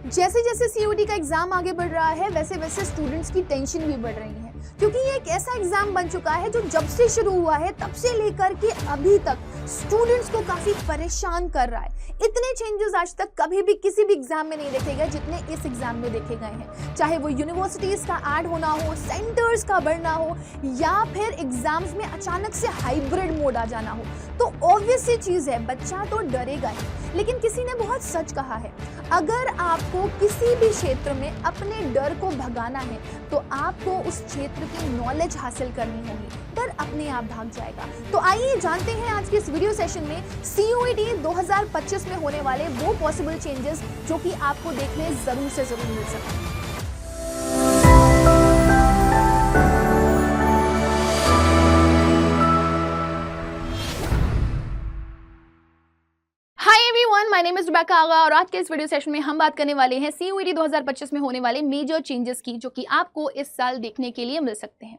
जैसे जैसे सीयूईटी का एग्जाम आगे बढ़ रहा है वैसे वैसे स्टूडेंट्स की टेंशन भी बढ़ रही है, क्योंकि ये एक ऐसा एग्जाम बन चुका है जो जब से शुरू हुआ है तब से लेकर के अभी तक स्टूडेंट्स को काफी परेशान कर रहा है। इतने चेंजेस आज तक कभी भी किसी भी एग्जाम में नहीं देखे गए जितने इस एग्जाम में देखे गए हैं, चाहे वो यूनिवर्सिटीज का ऐड होना हो, सेंटर्स का बढ़ना हो, या फिर एग्जाम्स में अचानक से हाइब्रिड मोड आ जाना हो। तो ऑब्वियस सी चीज है, बच्चा तो डरेगा ही। लेकिन किसी ने बहुत सच कहा है, अगर आपको किसी भी क्षेत्र में अपने डर को भगाना है तो आपको उस क्षेत्र की नॉलेज हासिल करनी होगी, डर अपने आप भाग जाएगा। तो आइए जानते हैं आज के इस वीडियो सेशन में सीयूईटी 2025 में होने वाले वो पॉसिबल चेंजेस जो कि आपको देखने जरूर से जरूर मिल सकते हैं। माय नेम इज रिबेका आगा और आज के इस वीडियो सेशन में हम बात करने वाले हैं सीयूईटी 2025 में होने वाले मेजर चेंजेस की, जो कि आपको इस साल देखने के लिए मिल सकते हैं।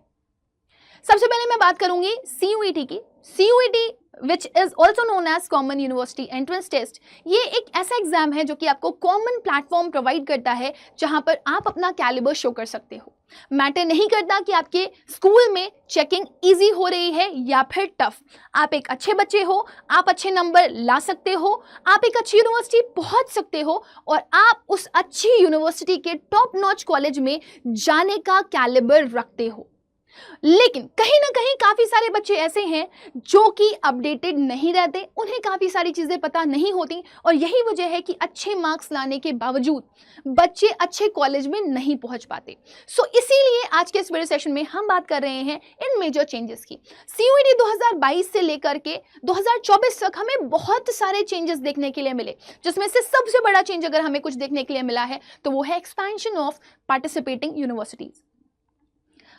सबसे पहले मैं बात करूंगी सीयूईटी की। CUET which is also known as Common University Entrance Test, ये एक ऐसा एग्जाम है जो कि आपको कॉमन प्लेटफॉर्म प्रोवाइड करता है जहां पर आप अपना कैलिबर शो कर सकते हो। मैटर नहीं करता कि आपके स्कूल में चेकिंग इजी हो रही है या फिर टफ, आप एक अच्छे बच्चे हो, आप अच्छे नंबर ला सकते हो, आप एक अच्छी यूनिवर्सिटी पहुंच सकते हो और आप उस अच्छी यूनिवर्सिटी के टॉप नॉच कॉलेज में जाने का कैलिबर रखते हो। लेकिन कहीं ना कहीं काफी सारे बच्चे ऐसे हैं जो कि अपडेटेड नहीं रहते, उन्हें काफी सारी चीजें पता नहीं होती और यही वजह है कि अच्छे मार्क्स लाने के बावजूद बच्चे अच्छे कॉलेज में नहीं पहुंच पाते। सो इसीलिए आज के इस वीडियो सेशन में हम बात कर रहे हैं इन मेजर चेंजेस की। सीयूईटी 2022 से लेकर के 2024 तक हमें बहुत सारे चेंजेस देखने के लिए मिले, जिसमें से सबसे बड़ा चेंज अगर हमें कुछ देखने के लिए मिला है तो वो है एक्सपेंशन ऑफ पार्टिसिपेटिंग यूनिवर्सिटीज।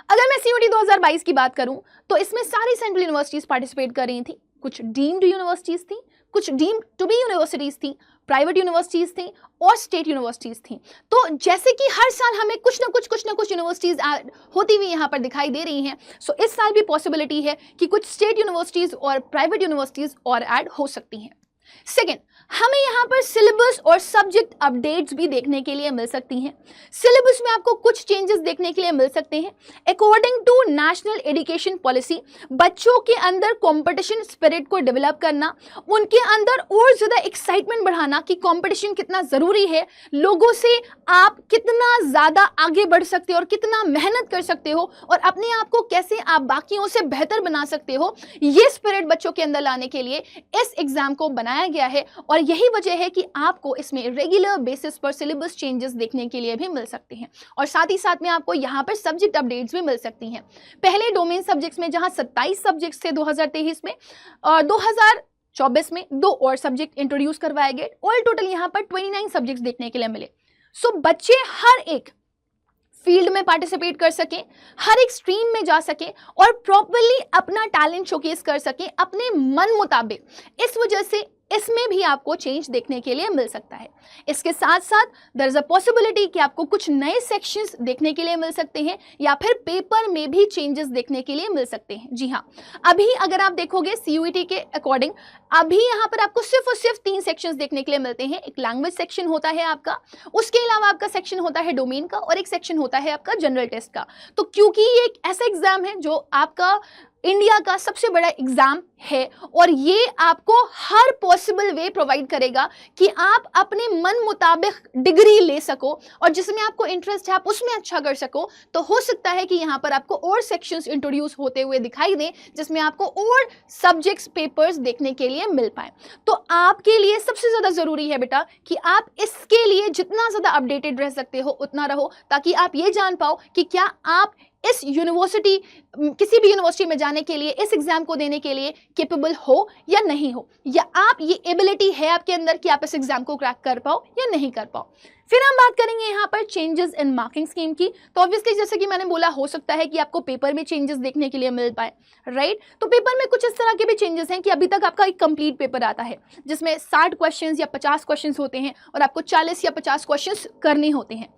अगर मैं सीयूईटी 2022 की बात करूं तो इसमें सारी सेंट्रल यूनिवर्सिटीज पार्टिसिपेट कर रही थी, कुछ डीम्ड यूनिवर्सिटीज थी, कुछ डीम्ड टू बी यूनिवर्सिटीज थी, प्राइवेट यूनिवर्सिटीज थी और स्टेट यूनिवर्सिटीज थी। तो जैसे कि हर साल हमें कुछ ना कुछ यूनिवर्सिटीज ऐड होती हुई यहाँ पर दिखाई दे रही हैं, सो इस साल भी पॉसिबिलिटी है कि कुछ स्टेट यूनिवर्सिटीज और प्राइवेट यूनिवर्सिटीज और ऐड हो सकती हैं। सेकेंड, हमें यहाँ पर सिलेबस और सब्जेक्ट अपडेट्स भी देखने के लिए मिल सकती हैं। सिलेबस में आपको कुछ चेंजेस देखने के लिए मिल सकते हैं। According to national education policy, बच्चों के अंदर कंपटीशन स्पिरिट को डेवलप करना, उनके अंदर और ज्यादा एक्साइटमेंट बढ़ाना कि कंपटीशन कितना जरूरी है, लोगों से आप कितना ज्यादा आगे बढ़ सकते हो और कितना मेहनत कर सकते हो और अपने आप को कैसे आप बाकियों से बेहतर बना सकते हो, ये स्पिरिट बच्चों के अंदर लाने के लिए इस एग्जाम को बनाया गया है। और यही वजह है कि आपको इसमें रेगुलर बेसिस पर सिलेबस चेंजेस देखने के लिए भी मिल सकते हैं और साथ ही साथ में आपको यहाँ पर सब्जेक्ट अपडेट्स भी मिल सकती हैं। पहले डोमेन सब्जेक्ट्स में जहां 27 सब्जेक्ट्स थे 2023 में, और 2024 में 2 और सब्जेक्ट इंट्रोड्यूस करवाए गए। ऑल टोटल यहाँ पर 29 सब्जेक्ट्स देखने के लिए मिले। सो बच्चे हर एक फील्ड में पार्टिसिपेट कर सकें, हर एक स्ट्रीम में जा सकें और प्रॉपर्ली अपना टैलेंट शोकेस कर सकें अपने मन मुताबिक। इस वजह से इसमें भी आपको चेंज देखने के लिए मिल सकता है। इसके साथ साथ देयर इज अ पॉसिबिलिटी कि आपको कुछ नए सेक्शंस देखने के लिए मिल सकते हैं या फिर पेपर में भी चेंजेस देखने के लिए मिल सकते हैं। जी हाँ, अभी अगर आप देखोगे सीयूईटी के अकॉर्डिंग अभी यहाँ पर आपको सिर्फ और सिर्फ 3 सेक्शंस देखने के लिए मिलते हैं। एक लैंग्वेज सेक्शन होता है आपका, उसके अलावा आपका सेक्शन होता है डोमेन का और एक सेक्शन होता है आपका जनरल टेस्ट का। तो क्योंकि ये एक ऐसा एग्जाम है जो आपका इंडिया का सबसे बड़ा एग्जाम है और ये आपको हर पॉसिबल वे प्रोवाइड करेगा कि आप अपने मन मुताबिक डिग्री ले सको और जिसमें आपको इंटरेस्ट है आप उसमें अच्छा कर सको। तो हो सकता है कि यहाँ पर आपको और सेक्शंस इंट्रोड्यूस होते हुए दिखाई दें जिसमें आपको और सब्जेक्ट्स पेपर्स देखने के लिए मिल पाए। तो आपके लिए सबसे ज़्यादा ज़रूरी है बेटा कि आप इसके लिए जितना ज़्यादा अपडेटेड रह सकते हो उतना रहो, ताकि आप ये जान पाओ कि क्या आप इस यूनिवर्सिटी किसी भी यूनिवर्सिटी में जाने के लिए, इस एग्जाम को देने के लिए कैपेबल हो या नहीं हो, या आप ये एबिलिटी है आपके अंदर कि आप इस एग्जाम को क्रैक कर पाओ या नहीं कर पाओ। फिर हम बात करेंगे यहाँ पर चेंजेस इन मार्किंग स्कीम की। तो ऑब्वियसली जैसे कि मैंने बोला, हो सकता है कि आपको पेपर में चेंजेस देखने के लिए मिल पाए, राइट। तो पेपर में कुछ इस तरह के भी चेंजेस हैं कि अभी तक आपका एक कंप्लीट पेपर आता है जिसमें 60 क्वेश्चंस या 50 क्वेश्चंस होते हैं और आपको 40 या 50 क्वेश्चंस करने होते हैं।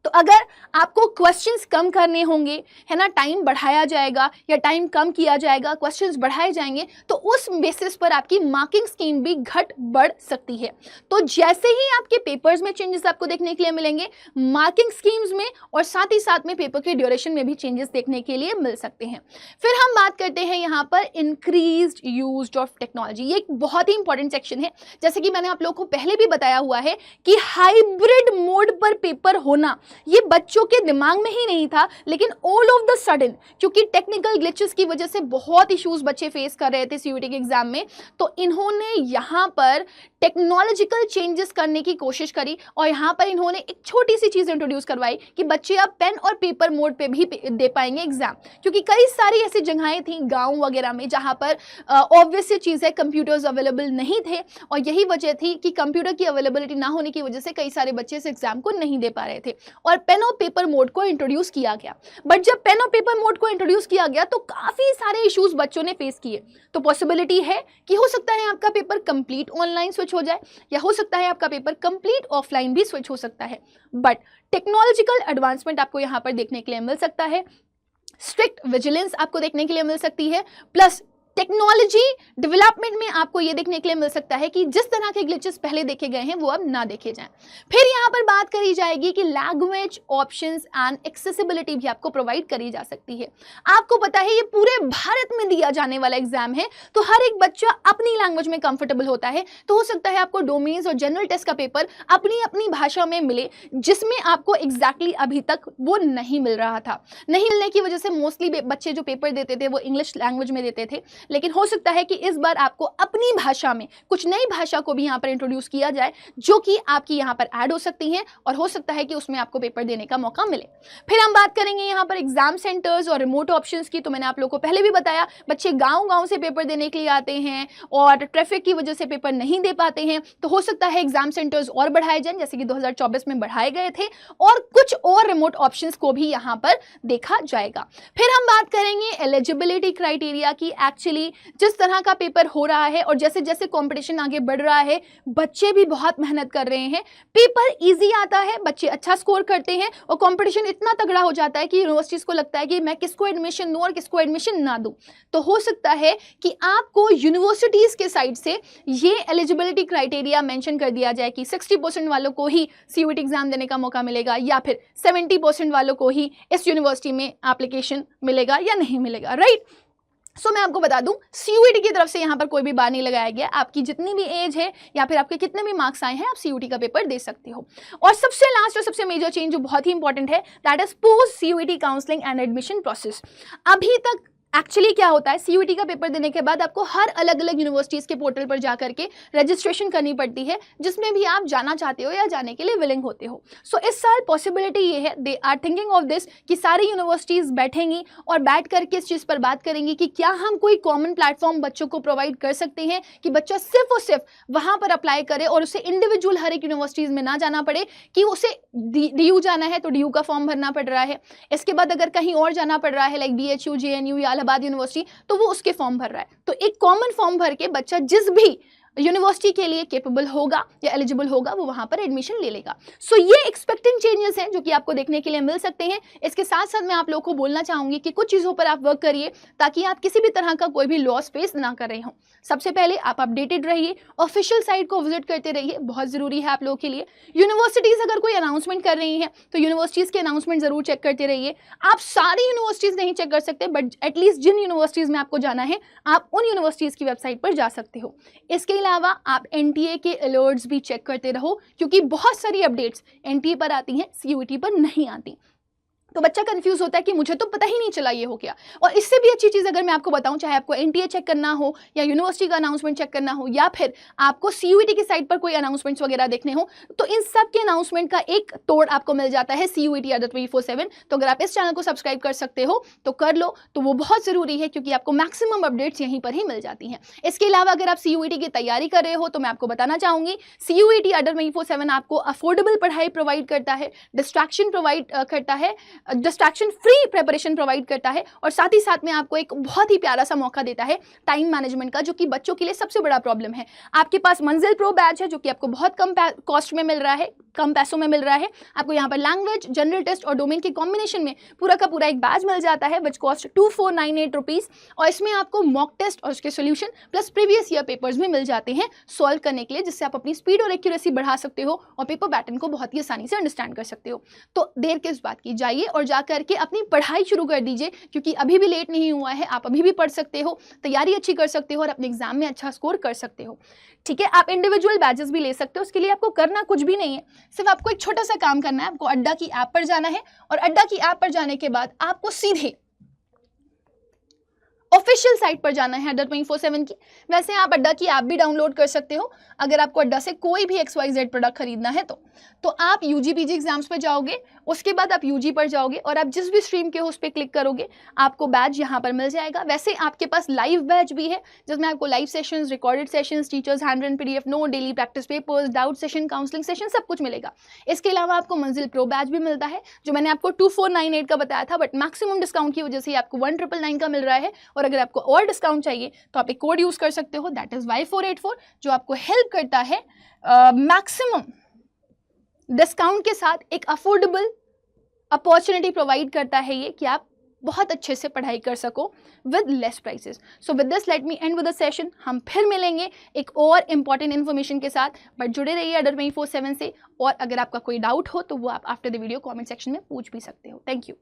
तो अगर आपको क्वेश्चंस कम करने होंगे, है ना, टाइम बढ़ाया जाएगा या टाइम कम किया जाएगा, क्वेश्चंस बढ़ाए जाएंगे, तो उस बेसिस पर आपकी मार्किंग स्कीम भी घट बढ़ सकती है। तो जैसे ही आपके पेपर्स में चेंजेस आपको देखने के लिए मिलेंगे, मार्किंग स्कीम्स में और साथ ही साथ में पेपर के ड्यूरेशन में भी चेंजेस देखने के लिए मिल सकते हैं। फिर हम बात करते हैं यहाँ पर इंक्रीज्ड यूज ऑफ टेक्नोलॉजी। ये एक बहुत ही इंपॉर्टेंट सेक्शन है। जैसे कि मैंने आप लोगों को पहले भी बताया हुआ है कि हाइब्रिड मोड पर पेपर होना ये बच्चों के दिमाग में ही नहीं था, लेकिन ऑल ऑफ द सडन क्योंकि टेक्निकल ग्लिचेस की वजह से बहुत इश्यूज बच्चे फेस कर रहे थे सीयूईटी के एग्जाम में, तो इन्होंने यहाँ पर टेक्नोलॉजिकल चेंजेस करने की कोशिश करी और यहाँ पर इन्होंने एक छोटी सी चीज इंट्रोड्यूस करवाई कि बच्चे अब पेन और पेपर मोड पे भी दे पाएंगे एग्जाम। क्योंकि कई सारी ऐसी जगहें थी गांव वगैरह में जहाँ पर ऑब्वियस सी चीज़ है, कंप्यूटर्स अवेलेबल नहीं थे और यही वजह थी कि कंप्यूटर की अवेलेबिलिटी ना होने की वजह से कई सारे बच्चे इस एग्जाम को नहीं दे पा रहे थे और पेन और पेपर मोड को इंट्रोड्यूस किया गया। बट जब पेन और पेपर मोड को इंट्रोड्यूस किया गया तो काफ़ी सारे इश्यूज बच्चों ने फेस किए। तो पॉसिबिलिटी है कि हो सकता है आपका पेपर कंप्लीट ऑनलाइन स्विच हो जाए या हो सकता है आपका पेपर कंप्लीट ऑफलाइन भी स्विच हो सकता है। बट टेक्नोलॉजिकल एडवांसमेंट आपको यहाँ पर देखने के लिए मिल सकता है, स्ट्रिक्ट विजिलेंस आपको देखने के लिए मिल सकती है, प्लस टेक्नोलॉजी डेवलपमेंट में आपको ये देखने के लिए मिल सकता है कि जिस तरह के ग्लिचेस पहले देखे गए हैं वो अब ना देखे जाएं। फिर यहाँ पर बात करी जाएगी कि लैंग्वेज ऑप्शंस एंड एक्सेसिबिलिटी भी आपको प्रोवाइड करी जा सकती है। आपको पता है ये पूरे भारत में दिया जाने वाला एग्जाम है, तो हर एक बच्चा अपनी लैंग्वेज में कंफर्टेबल होता है। तो हो सकता है आपको डोमेन्स और जनरल टेस्ट का पेपर अपनी अपनी भाषा में मिले, जिसमें आपको एग्जैक्टली अभी तक वो नहीं मिल रहा था। नहीं मिलने की वजह से मोस्टली बच्चे जो पेपर देते थे वो इंग्लिश लैंग्वेज में देते थे, लेकिन हो सकता है कि इस बार आपको अपनी भाषा में कुछ नई भाषा को भी यहाँ पर इंट्रोड्यूस किया जाए, जो कि आपकी यहाँ पर ऐड हो सकती हैं और हो सकता है कि उसमें आपको पेपर देने का मौका मिले। फिर हम बात करेंगे यहाँ पर एग्जाम सेंटर्स और रिमोट ऑप्शंस की। तो मैंने आप लोगों को पहले भी बताया, बच्चे गाँव से पेपर देने के लिए आते हैं और ट्रैफिक की वजह से पेपर नहीं दे पाते हैं, तो हो सकता है एग्जाम सेंटर्स और बढ़ाए जाएं, जैसे कि 2024 में बढ़ाए गए थे, और कुछ और रिमोट ऑप्शंस को भी यहाँ पर देखा जाएगा। फिर हम बात करेंगे एलिजिबिलिटी क्राइटेरिया की। एक्चुअली जिस तरह का पेपर हो रहा है और जैसे जैसे कंपटीशन आगे बढ़ रहा है, बच्चे भी बहुत मेहनत कर रहे हैं, पेपर इजी आता है, बच्चे अच्छा स्कोर करते हैं और कंपटीशन इतना तगड़ा हो जाता है कि यूनिवर्सिटीज को लगता है कि मैं किसको एडमिशन दूं और किसको एडमिशन ना दूं। तो हो सकता है कि आपको यूनिवर्सिटीज के साइड से ये एलिजिबिलिटी क्राइटेरिया मेंशन कर दिया जाए कि 60% वालों को ही सीयूईटी एग्जाम देने का मौका मिलेगा या फिर 70% वालों को ही इस यूनिवर्सिटी में एप्लीकेशन मिलेगा या नहीं मिलेगा, राइट। सो मैं आपको बता दूं, सीयूईटी की तरफ से यहाँ पर कोई भी बार नहीं लगाया गया। आपकी जितनी भी एज है या फिर आपके कितने भी मार्क्स आए हैं, आप सीयूईटी का पेपर दे सकते हो। और सबसे लास्ट और सबसे मेजर चेंज जो बहुत ही इंपॉर्टेंट है, that is post CUET counselling and admission process. अभी तक एक्चुअली क्या होता है, सीयूईटी का पेपर देने के बाद आपको हर अलग अलग यूनिवर्सिटीज़ के पोर्टल पर जा करके रजिस्ट्रेशन करनी पड़ती है, जिसमें भी आप जाना चाहते हो या जाने के लिए विलिंग होते हो। सो इस साल पॉसिबिलिटी ये है, they are thinking of this, कि सारी यूनिवर्सिटीज़ बैठेंगी और बैठ करके इस चीज़ पर बात करेंगी कि क्या हम कोई कॉमन प्लेटफॉर्म बच्चों को प्रोवाइड कर सकते हैं कि बच्चा सिर्फ और सिर्फ वहाँ पर अप्लाई करे और उसे इंडिविजुअल हर एक यूनिवर्सिटीज़ में ना जाना पड़े कि उसे DU जाना है तो DU का फॉर्म भरना पड़ रहा है, इसके बाद अगर कहीं और जाना पड़ रहा है लाइक BHU, JNU या इलाहाबाद यूनिवर्सिटी, तो वो उसके फॉर्म भर रहा है। तो एक कॉमन फॉर्म भर के बच्चा जिस भी यूनिवर्सिटी के लिए केपेबल होगा या एलिजिबल होगा वो वहां पर एडमिशन ले लेगा। सो ये एक्सपेक्टेड चेंजेस हैं जो कि आपको देखने के लिए मिल सकते हैं। इसके साथ साथ मैं आप लोगों को बोलना चाहूंगी कि कुछ चीज़ों पर आप वर्क करिए ताकि आप किसी भी तरह का कोई भी लॉस फेस ना कर रहे हो। सबसे पहले आप अपडेटेड रहिए, ऑफिशियल साइट को विजिट करते रहिए, बहुत ज़रूरी है आप लोगों के लिए। यूनिवर्सिटीज़ अगर कोई अनाउंसमेंट कर रही हैं तो यूनिवर्सिटीज़ के अनाउंसमेंट ज़रूर चेक करते रहिए। आप सारी यूनिवर्सिटीज़ नहीं चेक कर सकते, बट एटलीस्ट जिन यूनिवर्सिटीज़ में आपको जाना है आप उन यूनिवर्सिटीज़ की वेबसाइट पर जा सकते हो। इसके अलावा आप NTA के अलर्ट्स भी चेक करते रहो, क्योंकि बहुत सारी अपडेट्स NTA पर आती हैं, CUET पर नहीं आती। तो बच्चा कंफ्यूज होता है कि मुझे तो पता ही नहीं चला ये हो गया। और इससे भी अच्छी चीज़ अगर मैं आपको बताऊं, चाहे आपको NTA चेक करना हो या यूनिवर्सिटी का अनाउंसमेंट चेक करना हो या फिर आपको CUET की साइट पर कोई अनाउंसमेंट्स वगैरह देखने हो, तो इन सब के अनाउंसमेंट का एक तोड़ आपको मिल जाता है CUET Adda 24/7। तो अगर आप इस चैनल को सब्सक्राइब कर सकते हो तो कर लो, तो वो बहुत ज़रूरी है क्योंकि आपको मैक्सिमम अपडेट्स यहीं पर ही मिल जाती हैं। इसके अलावा अगर आप CUET की तैयारी कर रहे हो तो मैं आपको बताना चाहूँगी, CUET Adda 24/7 आपको अफोर्डेबल पढ़ाई प्रोवाइड करता है, डिस्ट्रैक्शन प्रोवाइड करता है, डिस्ट्रैक्शन फ्री प्रिपरेशन प्रोवाइड करता है और साथ ही साथ में आपको एक बहुत ही प्यारा सा मौका देता है टाइम मैनेजमेंट का, जो कि बच्चों के लिए सबसे बड़ा प्रॉब्लम है। आपके पास मंजिल प्रो बैच है जो कि आपको बहुत कम कॉस्ट में मिल रहा है, कम पैसों में मिल रहा है। आपको यहाँ पर लैंग्वेज, जनरल टेस्ट और डोमेन के कॉम्बिनेशन में पूरा का पूरा एक बैच मिल जाता है विच कॉस्ट 2498 रुपीज़। और इसमें आपको मॉक टेस्ट और उसके solution plus previous year papers भी मिल जाते हैं सॉल्व करने के लिए, जिससे आप अपनी स्पीड और एक्यूरेसी बढ़ा सकते हो और पेपर पैटर्न को बहुत ही आसानी से अंडरस्टैंड कर सकते हो। तो देर किस बात की, जाइए और जा करके अपनी पढ़ाई शुरू कर दीजिए, क्योंकि अभी भी लेट नहीं हुआ है। आप अभी भी पढ़ सकते हो, तैयारी अच्छी कर सकते हो और अपने एग्जाम में अच्छा स्कोर कर सकते हो। ठीक है, आप इंडिविजुअल बैचेस भी ले सकते हो। उसके लिए आपको करना कुछ भी नहीं है, सिर्फ आपको एक छोटा सा काम करना है। आपको अड्डा की ऐप पर जाना है और अड्डा की ऐप पर जाने के बाद आपको सीधे ऑफिशियल साइट पर जाना है अड्डा 24/7 की। वैसे आप अड्डा की ऐप भी डाउनलोड कर सकते हो अगर आपको अड्डा से कोई भी XYZ प्रोडक्ट खरीदना है तो आप UG PG एग्जाम्स पर जाओगे, उसके बाद आप UG पर जाओगे और आप जिस भी स्ट्रीम के हो उस पर क्लिक करोगे, आपको बैच यहाँ पर मिल जाएगा। वैसे आपके पास लाइव बैच भी है जिसमें आपको live sessions, recorded sessions, teachers hand written PDF note, daily practice papers, doubt session, counselling session, सब कुछ मिलेगा। इसके अलावा आपको मंजिल प्रो बैच भी मिलता है जो मैंने आपको 2498 का बताया था, बट मैक्सिमम डिस्काउंट की वजह से आपको 1999 का मिल रहा है। और अगर आपको और डिस्काउंट चाहिए तो आप एक कोड यूज कर सकते हो, दैट इज Y484, जो आपको हेल्प करता है मैक्सिमम डिस्काउंट के साथ एक अफोर्डेबल अपॉर्चुनिटी प्रोवाइड करता है ये कि आप बहुत अच्छे से पढ़ाई कर सको with less prices. So with this let me and with the session. हम फिर मिलेंगे एक और इंपॉर्टेंट इन्फॉर्मेशन के साथ, बट जुड़े रहिए अड्डा 24/7 से। और अगर आपका कोई डाउट हो तो वो आप after the video comment section में पूछ भी सकते हो। Thank you.